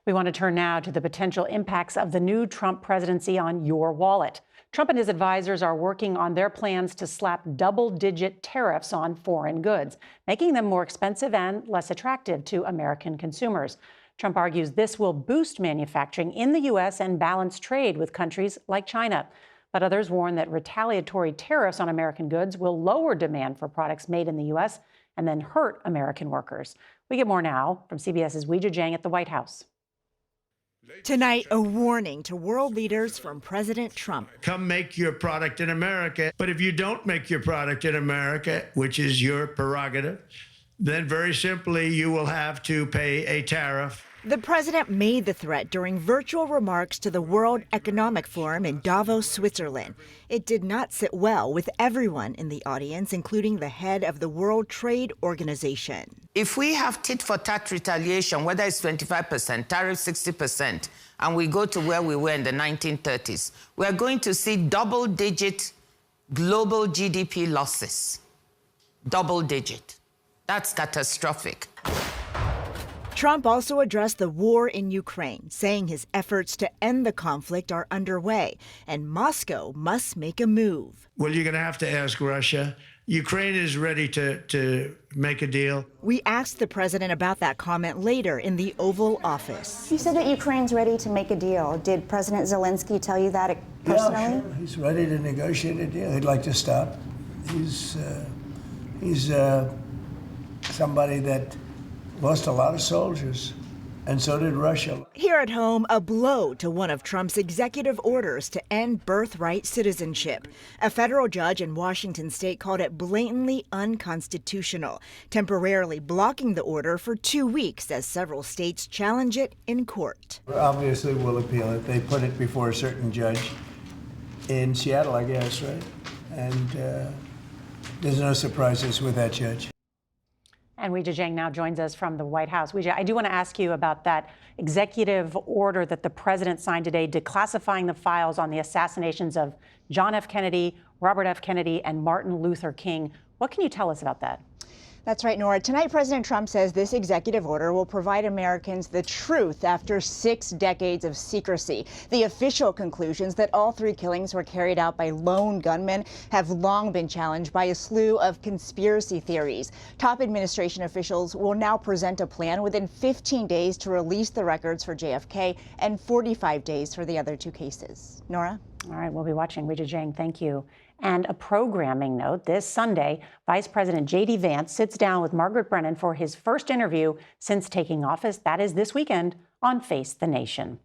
We want to turn now to the potential impacts of the new Trump presidency on your wallet. Trump and his advisors are working on their plans to slap double-digit tariffs on foreign goods, making them more expensive and less attractive to American consumers. Trump argues this will boost manufacturing in the U.S. and balance trade with countries like China. But others warn that retaliatory tariffs on American goods will lower demand for products made in the U.S. and then hurt American workers. We get more now from CBS's Weijia Jiang at the White House. Tonight, a warning to world leaders from President Trump. Come make your product in America. But if you don't make your product in America, which is your prerogative, then very simply you will have to pay a tariff. The president made the threat during virtual remarks to the World Economic Forum in Davos, Switzerland. It did not sit well with everyone in the audience, including the head of the World Trade Organization. If we have tit-for-tat retaliation, whether it's 25%, tariff 60%, and we go to where we were in the 1930s, we are going to see double-digit global GDP losses. Double-digit. That's catastrophic. Trump also addressed the war in Ukraine, saying his efforts to end the conflict are underway, and Moscow must make a move. Well, you're going to have to ask Russia. Ukraine is ready to make a deal. We asked the president about that comment later in the Oval Office. You said that Ukraine's ready to make a deal. Did President Zelensky tell you that personally? Yeah, sure. He's ready to negotiate a deal. He'd like to stop. He's somebody that lost a lot of soldiers, and so did Russia. Here at home, a blow to one of Trump's executive orders to end birthright citizenship. A federal judge in Washington state called it blatantly unconstitutional, temporarily blocking the order for 2 weeks as several states challenge it in court. Obviously, we'll appeal it. They put it before a certain judge in Seattle, I guess, right? And there's no surprises with that judge. And Weijia Jiang now joins us from the White House. Weijia, I do want to ask you about that executive order that the president signed today declassifying the files on the assassinations of John F. Kennedy, Robert F. Kennedy, and Martin Luther King. What can you tell us about that? That's right, Nora. Tonight, President Trump says this executive order will provide Americans the truth after 6 decades of secrecy. The official conclusions that all 3 killings were carried out by lone gunmen have long been challenged by a slew of conspiracy theories. Top administration officials will now present a plan within 15 days to release the records for JFK and 45 days for the other 2 cases. Nora? All right, we'll be watching. Weijia Jiang, thank you. And a programming note, this Sunday, Vice President J.D. Vance sits down with Margaret Brennan for his first interview since taking office. That is this weekend on Face the Nation.